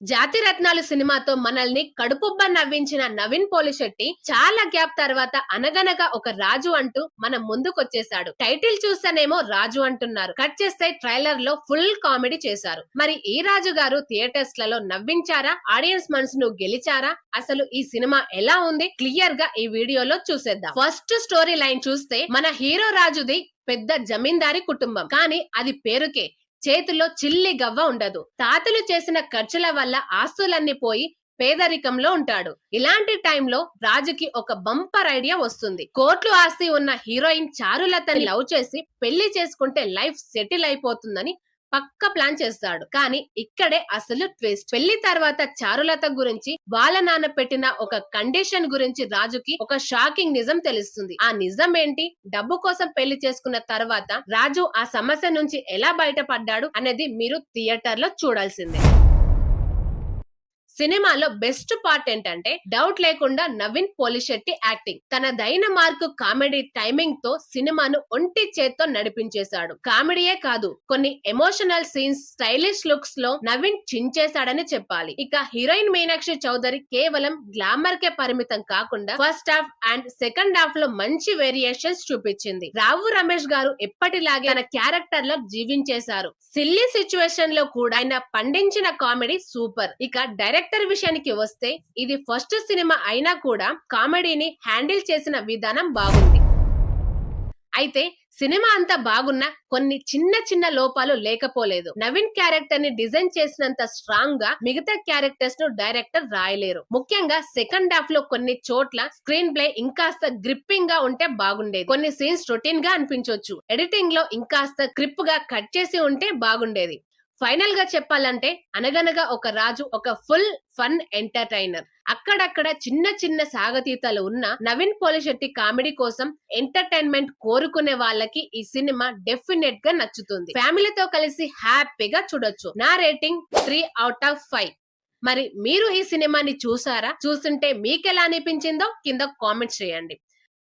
జాతి రత్నాలు సినిమాతో మనల్ని కడుపుబ్బ నవ్వించిన నవీన్ పోలిశెట్టి చాలా గ్యాప్ తర్వాత అనగనగా ఒక రాజు అంటూ మన ముందుకొచ్చేశాడు. టైటిల్ చూస్తేనేమో రాజు అంటున్నారు, కట్ చేస్తే ట్రైలర్ లో ఫుల్ కామెడీ చేశారు. మరి ఈ రాజు గారు థియేటర్స్ లలో నవ్వించారా, ఆడియన్స్ మనసును గెలిచారా? అసలు ఈ సినిమా ఎలా ఉంది క్లియర్ గా ఈ వీడియోలో చూసేద్దాం. ఫస్ట్ స్టోరీ లైన్ చూస్తే మన హీరో రాజుది పెద్ద జమీందారీ కుటుంబం, కానీ అది పేరుకే. చేతిలో చిల్లి గవ్వ ఉండదు. తాతలు చేసిన ఖర్చుల వల్ల ఆస్తులన్నీ పోయి పేదరికంలో ఉంటాడు. ఇలాంటి టైంలో రాజుకి ఒక బంపర్ ఐడియా వస్తుంది. కోట్లు ఆస్తి ఉన్న హీరోయిన్ చారులతని లవ్ చేసి పెళ్లి చేసుకుంటే లైఫ్ సెటిల్ అయిపోతుందని పక్క ప్లాన్ చేస్తాడు. కానీ ఇక్కడే అసలు ట్విస్ట్. పెళ్లి తర్వాత చారులత గురించి వాళ్ళ నాన్న పెట్టిన ఒక కండిషన్ గురించి రాజుకి ఒక షాకింగ్ నిజం తెలుస్తుంది. ఆ నిజం ఏంటి, డబ్బు కోసం పెళ్లి చేసుకున్న తర్వాత రాజు ఆ సమస్య నుంచి ఎలా బయటపడ్డాడు అనేది మీరు థియేటర్ లో చూడాల్సిందే. సినిమాలో బెస్ట్ పార్ట్ ఏంటంటే డౌట్ లేకుండా నవీన్ పోలిశెట్టి యాక్టింగ్. తన దైన మార్కు కామెడీ టైమింగ్ తో సినిమాను ఒంటి చేత్తో నడిపించేశాడు. కామెడీయే కాదు, కొన్ని ఎమోషనల్ సీన్స్, స్టైలిష్ లుక్స్ లో నవీన్ చించేశాడని చెప్పాలి. ఇక హీరోయిన్ మీనాక్షి చౌదరి కేవలం గ్లామర్ కే పరిమితం కాకుండా first half and second half లో మంచి వేరియేషన్స్ చూపించింది. రావు రమేష్ గారు ఎప్పటిలాగే తన క్యారెక్టర్ లో జీవించేశారు. సిల్లీ సిచ్యువేషన్ లో కూడా ఆయన పండించిన కామెడీ సూపర్. ఇక డైరెక్టర్ విషయానికి వస్తే ఇది ఫస్ట్ సినిమా అయినా కూడా కామెడీని హ్యాండిల్ చేసిన విధానం బాగుంది. అయితే సినిమా అంతా బాగున్నా కొన్ని చిన్న చిన్న లోపాలు లేకపోలేదు. నవీన్ క్యారెక్టర్ ని డిజైన్ చేసినంత స్ట్రాంగ్ గా మిగతా క్యారెక్టర్స్ ను డైరెక్టర్ రాయలేరు. ముఖ్యంగా సెకండ్ హాఫ్ లో కొన్ని చోట్ల స్క్రీన్ ప్లే ఇంకాస్త గ్రిప్పింగ్ గా ఉంటే బాగుండేది. కొన్ని సీన్స్ రొటీన్ గా అనిపించొచ్చు. ఎడిటింగ్ లో ఇంకాస్త క్రిప్ గా కట్ చేసి ఉంటే బాగుండేది. ఫైనల్ గా చెప్పాలంటే అనగనగా ఒక రాజు ఒక ఫుల్ ఫన్ ఎంటర్టైనర్. అక్కడక్కడ చిన్న చిన్న సాగతీతలు ఉన్న నవీన్ పోలిశెట్టి కామెడీ కోసం ఎంటర్టైన్మెంట్ కోరుకునే వాళ్ళకి ఈ సినిమా డెఫినెట్ గా నచ్చుతుంది. ఫ్యామిలీతో కలిసి హ్యాపీగా చూడొచ్చు. నా రేటింగ్ 3/5. మరి మీరు ఈ సినిమాని చూసారా? చూస్తుంటే మీకెలా అనిపించిందో కింద కామెంట్స్ చేయండి.